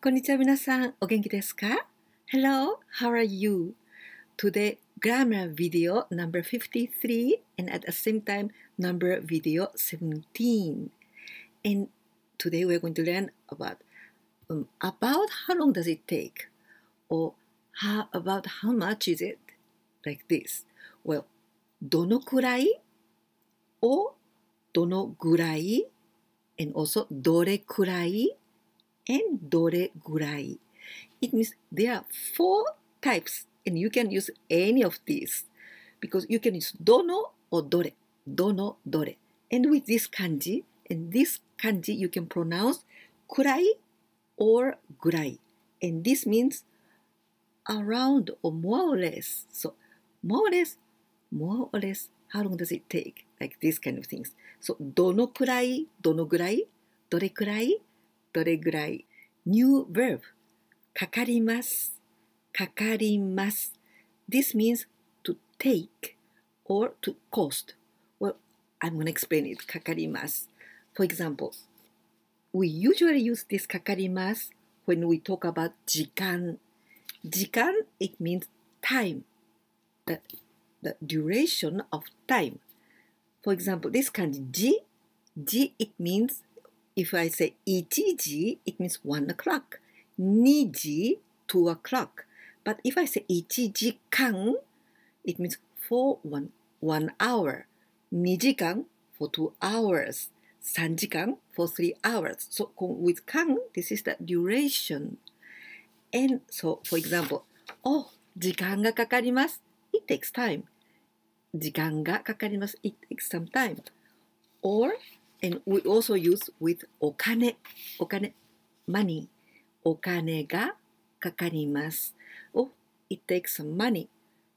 こんにちは皆さん、お元気ですか? Hello, how are you? Today, grammar video number 53 and at the same time number video 17. And today we're going to learn about how long does it take? Or about how much is it? Like this. Well, どのくらい or どのぐらい and also どれくらいand どれぐらい. It means there are 4 types and you can use any of these because you can use どの or どれ and with this kanji you can pronounce くらい or ぐらい and this means around or more or less. So more or less how long does it take? Like these kind of things. So どのくらいどのぐらいどれくらいどれぐらい New verb かかりますかかります This means to take or to cost. Well, I'm going to explain it かかります For example, we usually use this かかります when we talk about 時間 it means time, the duration of time. For example, this 漢字 it means if I say 1時 it means 1 o'clock 2時 2 o'clock but if I say 1時間 it means for 1 hour 2時間 for 2 hours 3時間 for 3 hours so with 間 this is the duration and so for example 時間がかかります it takes time 時間がかかります it takes some time or and we also use with お金 money お金がかかります it takes some money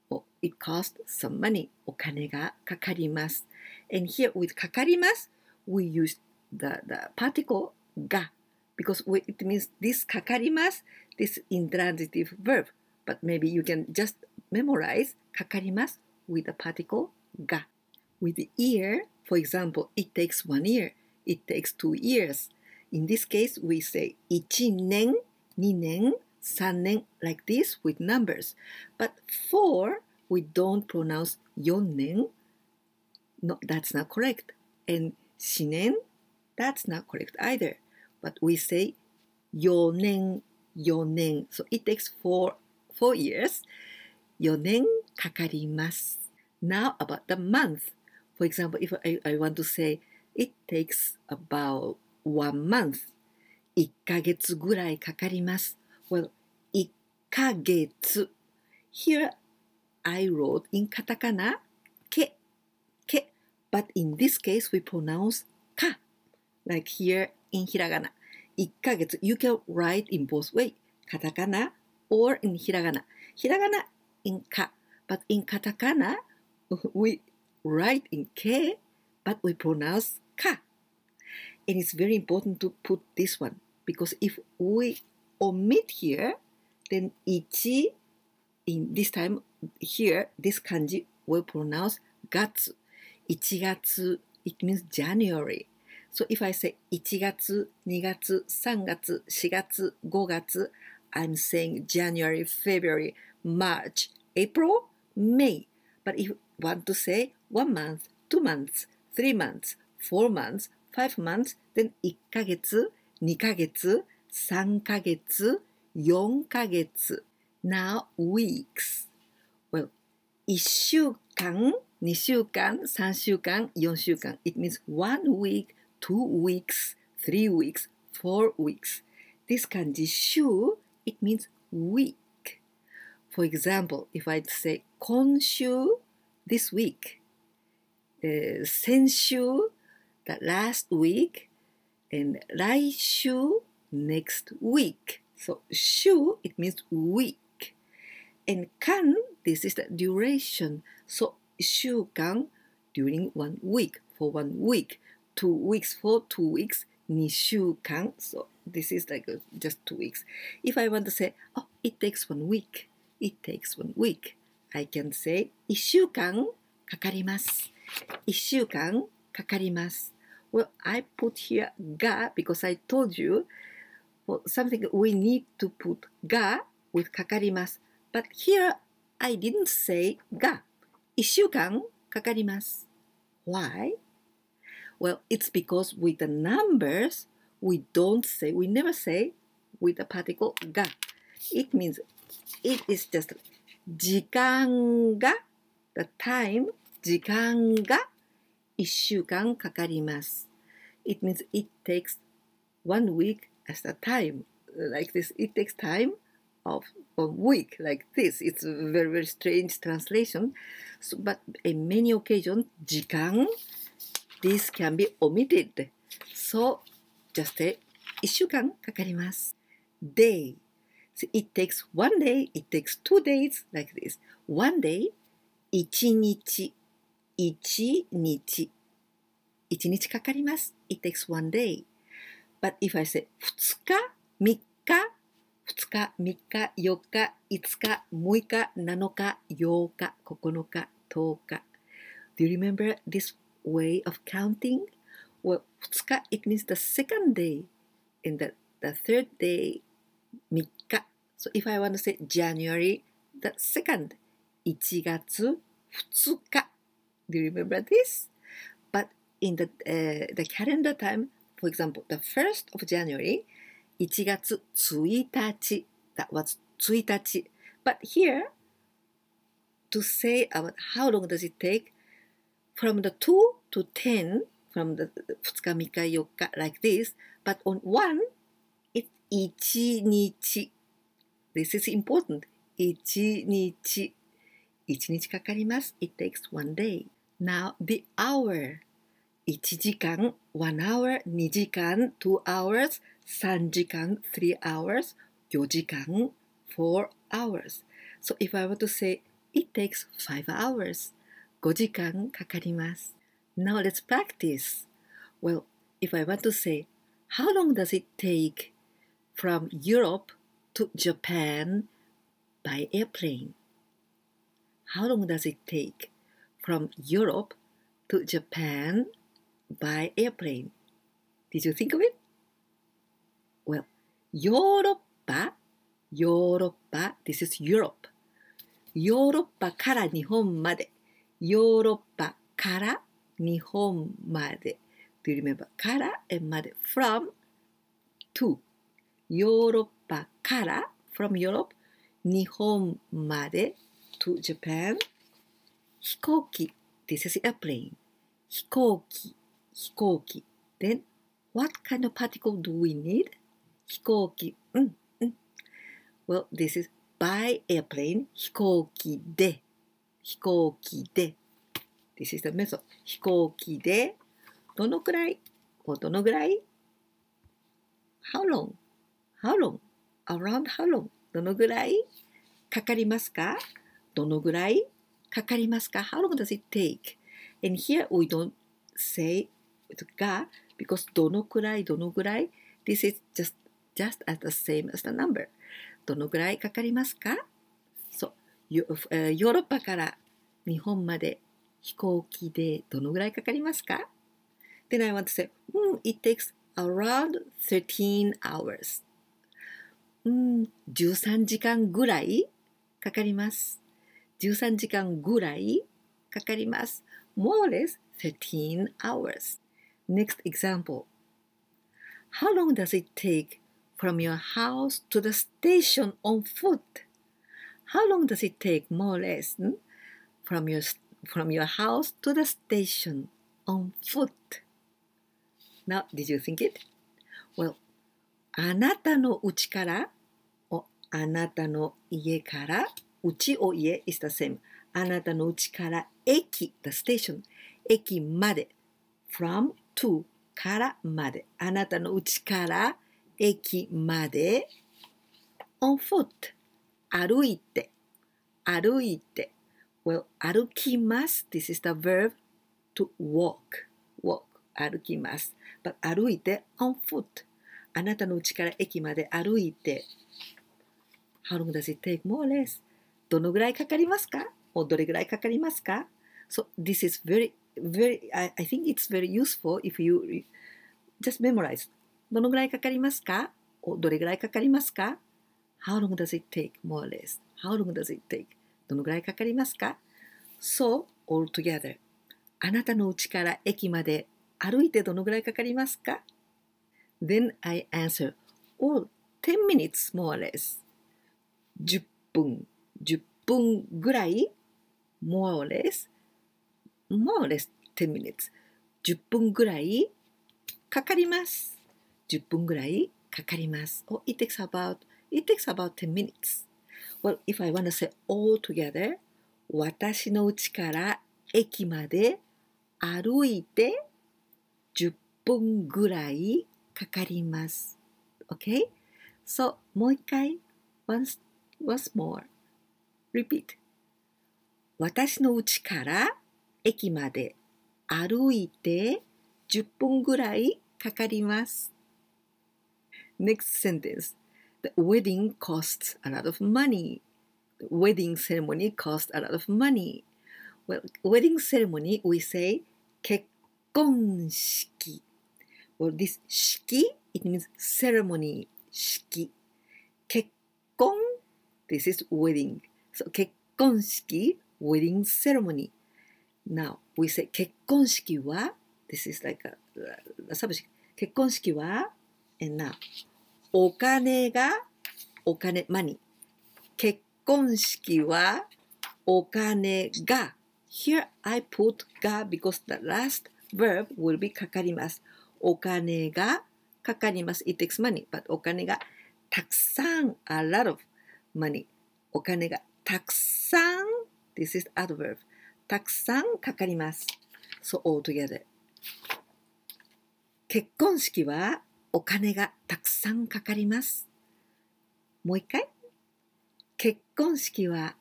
or it costs some money お金がかかります and here with かかります we use the particle が because it means this かかります this intransitive verb but maybe you can just memorize かかります with the particle が with the year for example it takes 1 year it takes 2 years in this case we say 1年2年3年 like this with numbers but for we don't pronounce 4年 no that's not correct and 4年 that's not correct either but we say 4年so it takes 4 years 4年かかります now about the month for example if I want to say it takes about 1 month 1ヶ月ぐらいかかります well 1ヶ月 here I wrote in katakana け but in this case we pronounce か like here in hiragana 1ヶ月 you can write in both way katakana or in hiragana in か but in katakana we write in け but we pronounce か and it's very important to put this one because if we omit here then 1 in this time here this kanji will pronounce 月 1月 it means January so if I say 1月2月3月4月5月 I'm saying January, February, March, April, May but if you want to say 1 month, 2 months, 3 months, 4 months, 5 months, then 1ヶ月、2ヶ月、3ヶ月、4ヶ月。Now weeks. Well, 1週間、2週間、3週間、4週間。It means 1 week, 2 weeks, 3 weeks, 4 weeks. This 漢字週 it means week. For example, if I say 今週 this week, 先週 the last week, and 来週 next week. So 週 it means week. And 間 this is the duration. So 週間 during 1 week for 1 week, 2 weeks for 2 weeks, 2週間 so this is like just 2 weeks. If I want to say, it takes 1 week, it takes 1 week, I can say 1週間かかります。1週間かかります。Well, I put here が because I told you for something we need to put が with かかります。But here I didn't say が。1週間かかります。Why? Well, it's because with the numbers, we never say with the particle が。It means it is just 時間が the time 時間が1週間かかります。It means it takes 1 week as the time. Like this, it takes time of a week like this. It's a very, very strange translation. So, but in many occasions, 時間 this can be omitted. So, just say 1週間かかります。Day. So it takes 1 day, it takes 2 days, like this. 1 day, 1日、1日。1日かかります。It takes 1 day. But if I say 2日、3日、2日、3日、4日、5日、6日、7日、8日、9日、10日。Do you remember this way of counting? Well, 2日, it means the second day. And the third day, 3日. So if I want to say January, the second, 1月2日. Do you remember this? But in the calendar time, for example, the 1st of January, 1月1日. That was 1日. But here, to say about how long does it take, from the 2 to 10, from the 2日、3日、4日, like this. But on 1, it's 1日. This is important. 1日. 1日かかります。It takes 1 day. Now, the hour. 1時間、1 hour, 2時間、2 hours, 3時間、3 hours, 4時間、4 hours. So if I want to say, it takes 5 hours. 5時間かかります。Now let's practice. Well, if I want to say, how long does it take from Europe to Japan by airplane? How long does it take from Europe to Japan by airplane? Did you think of it? Well, ヨーロッパ、this is Europe. ヨーロッパから日本まで。ヨーロッパから日本まで。Do you remember? から and まで。from to. ヨーロッパから from Europe 日本まで to Japan. 飛行機 this is airplane. 飛行機 Then what kind of particle do we need? 飛行機Well, this is by airplane. 飛行機で This is the method. 飛行機でどのくらい How long? Around how long? どのぐらいかかりますか？どのぐらいかかりますか？ How long does it take? And here we don't say が because どのくらい This is just as the same as the number. どのぐらいかかりますか？そう、ヨーロッパから日本まで飛行機でどのぐらいかかりますか？ Then I want to say, it takes around 13 hours. 13時間ぐらいかかります。13時間ぐらいかかります。More or less 13 hours. Next example. How long does it take from your house to the station on foot? How long does it take, more or less, from your house to the station on foot? Now, did you think it? Well, あなたの家からあなたの家から家or家 is the same. あなたの家から駅 the station 駅まで from to からまであなたの家から駅まで on foot 歩いて Well, 歩きます This is the verb to walk 歩きます But 歩いて on foot あなたの家から駅まで歩いて How long does it take? More or less どのぐらいかかりますかどれぐらいかかりますか So this is very, I think it's very useful if you just memorize どのぐらいかかりますかどれぐらいかかりますか ?How long does it take? More or less. How long does it take? どのぐらいかかりますか ?So, all together. あなたの家から駅まで歩いてどのぐらいかかりますか ?Then I answer, oh, 10 minutes more or less. 10分ぐらい more or less 10 minutes 10分ぐらいかかります10分ぐらいかかります oh, it takes about 10 minutes well if I want to say all together 私の家から駅まで歩いて10分ぐらいかかります OK so もう一回 once more repeat 私の家から駅まで歩いて10分ぐらいかかります。Next sentence. The wedding costs a lot of money. The wedding ceremony costs a lot of money. Well, wedding ceremony, we say 結婚式. Well, this 式, it means ceremony. 式. 結婚 This is wedding. So, 結婚式 wedding ceremony. Now, we say 結婚式は This is like a subject. 結婚式は and now お金 money. 結婚式はお金が Here I put が because the last verb will be かかります。お金がかかります。It takes money. But お金がたくさん a lot of money. お金がたくさん This is adverb. たくさんかかります。So all together. 結婚式はお金がたくさんかかります。もう一回。結婚式は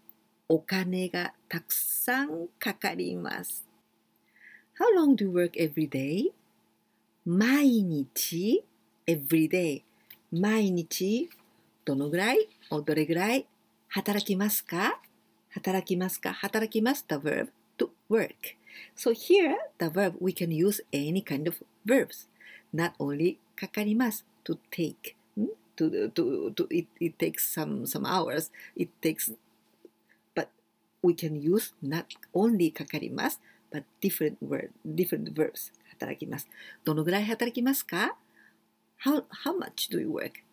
お金がたくさんかかります。How long do you work every day? 毎日 every day 毎日どのぐらいどれぐらい働きますか働きます the verb to work. So here the verb we can use any kind of verbs. Not only かかります to take. It takes some hours. It takes but we can use not only かかります but different verbs. 働きます。どのぐらい働きますか how much do you work?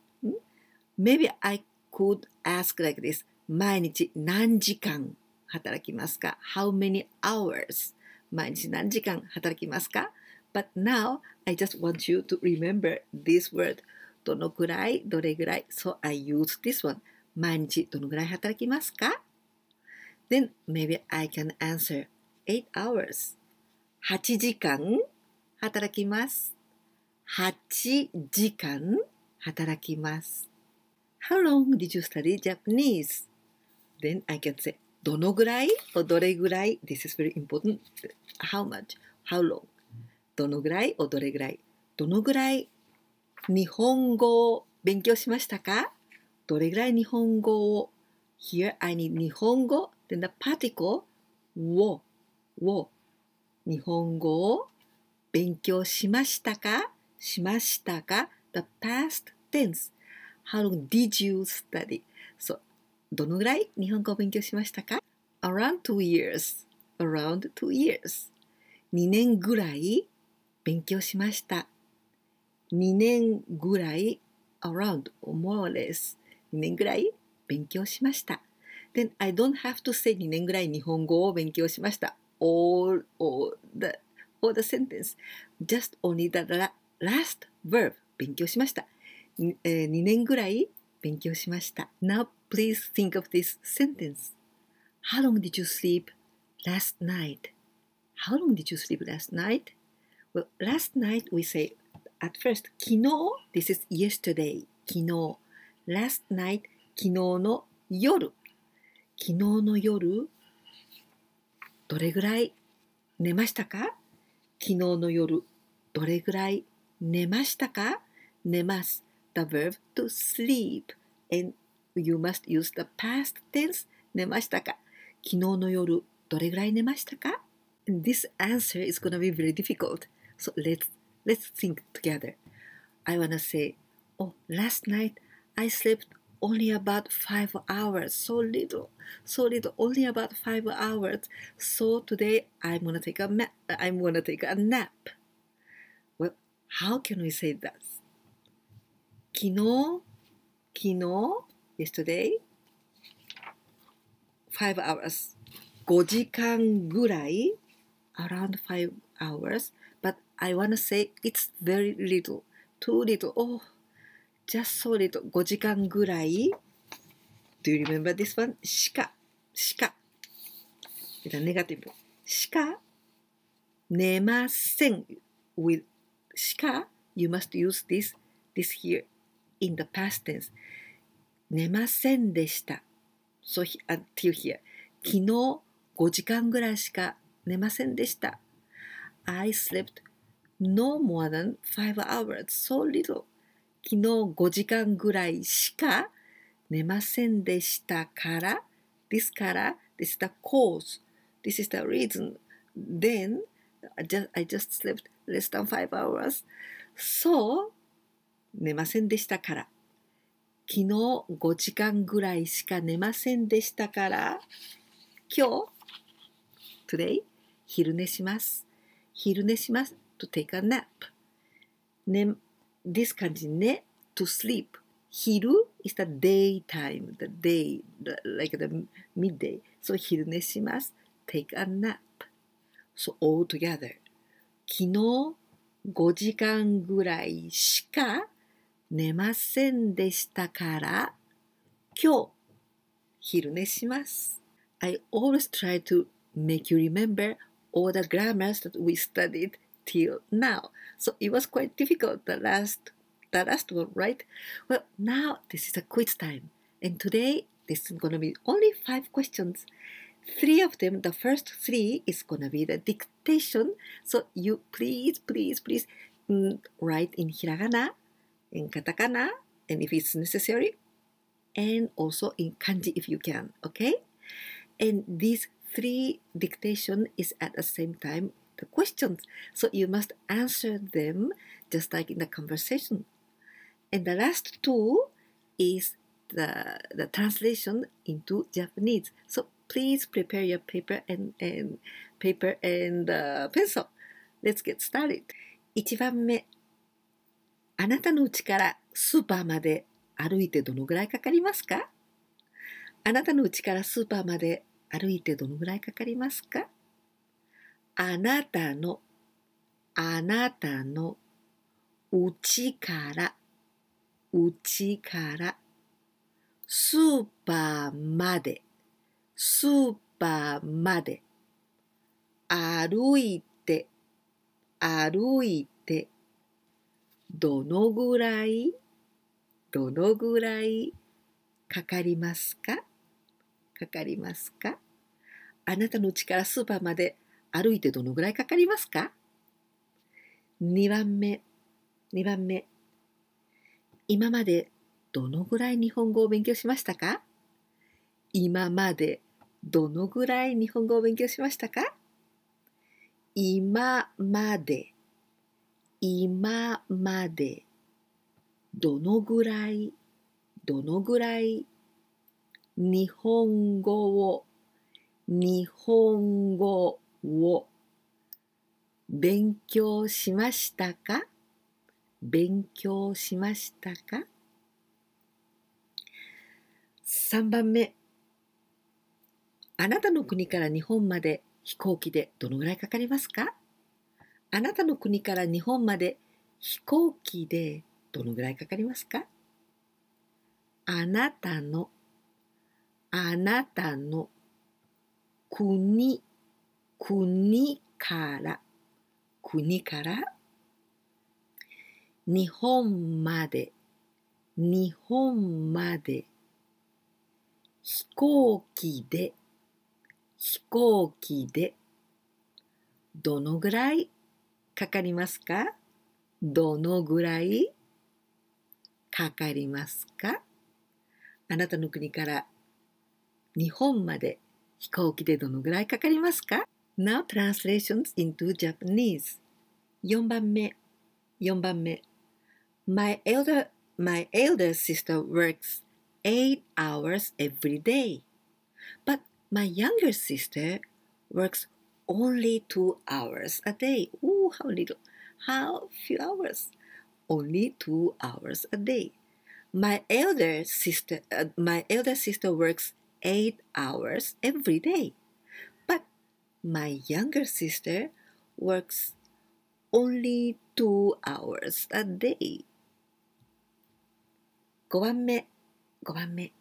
Maybe I could ask like this. 毎日何時間働きますか How many hours? 毎日何時間働きますか But now, I just want you to remember this word. どのくらい、どれぐらい So I use this one. 毎日どのぐらい働きますか Then maybe I can answer 8 hours. 8時間働きます。8時間働きます。How long did you study Japanese? Then I can say どのぐらいどれぐらい This is very important. How much? How long? どのぐらいどれぐらいどのぐらい日本語を勉強しましたかどれぐらい日本語を Here I need 日本語 Then the particle を日本語を勉強しましたかしましたか The past tense. How long did you study? So, どのぐらい日本語を勉強しましたか Around 2 years. Around 2 years. 2年ぐらい勉強しました。2年ぐらい around more or less 2年ぐらい勉強しました。Then I don't have to say 2年ぐらい日本語を勉強しました。all the sentence. Just only the last verb 勉強しました。2年ぐらい勉強しました。Now please think of this sentence. How long did you sleep last night? How long did you sleep last night? Well, last night we say at first 昨日 This is yesterday 昨日 Last night 昨日の夜昨日の夜どれぐらい寝ましたか昨日の夜どれぐらい寝ましたか寝ます The verb to sleep and you must use the past tense 寝ましたか昨日の夜どれぐらい寝ましたか And this answer is going to be very difficult. So let's think together. I want to say Oh, last night I slept only about 5 hours. So little, only about 5 hours. So today I'm gonna take a nap. Well, how can we say that? 昨日 yesterday 5 hours 5時間ぐらい around 5 hours, but I wanna say it's very little, too little. Oh, just so little. 5時間ぐらい Do you remember this one? しか It's a negative. しか寝ません with しか you must use this here in the past tense. 寝ませんでした。So until here. 昨日5時間ぐらいしか寝ませんでした。I slept no more than 5 hours. So little. 昨日5時間ぐらいしか寝ませんでしたから、this is the cause. This is the reason. Then I just slept less than 5 hours. So 寝ませんでしたから。昨日5時間ぐらいしか寝ませんでしたから、今日 today 昼寝します。昼寝します to take a nap. This 漢字ね to sleep. 昼 is the daytime, the day, like the midday. So 昼寝します take a nap. So all together. 昨日5時間ぐらいしか寝ませんでしたから、今日昼寝します。I always try to make you remember all the grammars that we studied till now. So it was quite difficult, the last one, right? Well, now this is a quiz time. And today, this is going to be only 5 questions. 3 of them, the first 3 is going to be the dictation. So you please write in hiragana, in katakana, and if it's necessary, and also in kanji if you can, okay? And these 3 dictation is at the same time the questions. So you must answer them just like in the conversation. And the last 2 is the translation into Japanese. So please prepare your paper and pencil. Let's get started. 1番目。あなたの家からスーパーまで歩いてどのぐらいかかりますか？あなたの家からスーパーまで歩いてどのぐらいかかりますか？あなたの家からスーパーまで歩いてどのぐらいかかりますか？あなたの家からスーパーまで歩いてどのぐらいかかりますか？2番目。今までどのぐらい日本語を勉強しましたか？今までどのぐらい日本語を勉強しましたか？今までどのぐらい日本語を勉強しましたか？3番目。あなたの国から日本まで飛行機でどのぐらいかかりますか？あなたの国から日本まで飛行機でどのぐらいかかりますか？あなたの国から日本まで飛行機でどのぐらいかかりますか？あなたの国から日本まで飛行機でどのぐらいかかりますか？ Now translations into Japanese. 4番目。My elder My elder sister works 8 hours every day. But my younger sister works only 2 hours a day. Ooh, how little. How few hours? Only 2 hours a day. My elder sister works 8 hours every day. But my younger sister works only 2 hours a day. 5番目。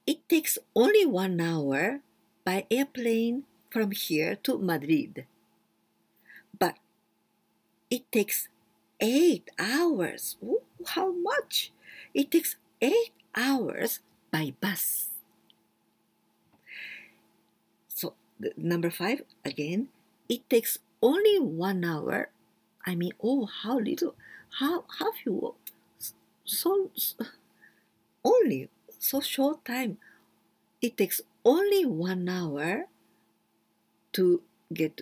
It takes only 1 hour by airplane from here to Madrid. But it takes 8 hours. Ooh, how much? It takes 8 hours by bus. So, number 5 again. It takes only 1 hour. I mean, oh, how little. How few? So only so short time. It takes only 1 hour to get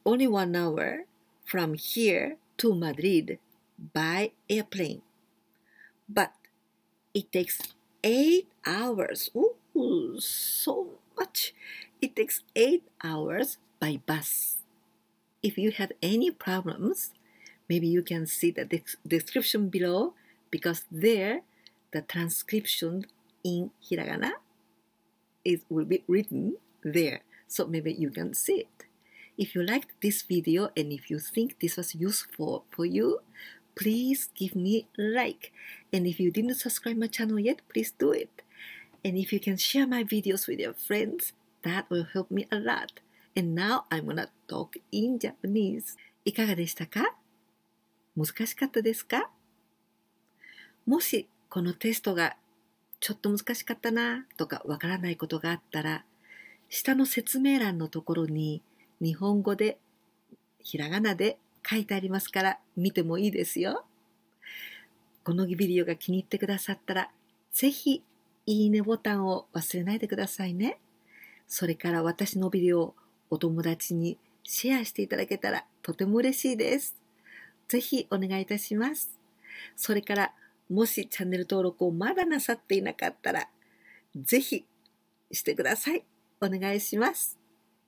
only 1 hour from here to Madrid by airplane. But it takes 8 hours. Ooh, so much. It takes 8 hours by bus. If you have any problems, maybe you can see the description below, because there the transcription in hiragana will be written there. So maybe you can see it. If you liked this video and if you think this was useful for you, please give me a like. And if you didn't subscribe my channel yet, please do it. And if you can share my videos with your friends, that will help me a lot. And now I'm gonna talk in Japanese. いかがでしたか？難しかったですか？もしこのテストがちょっと難しかったなとかわからないことがあったら、下の説明欄のところに日本語でひらがなで書いてありますから見てもいいですよ。このビデオが気に入ってくださったら、ぜひいいねボタンを忘れないでくださいね。それから私のビデオをお友達にシェアしていただけたらとても嬉しいです。ぜひお願いいたします。それからもしチャンネル登録をまだなさっていなかったら、ぜひしてください。お願いします。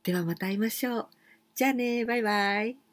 ではまた会いましょう。じゃあね、バイバイ。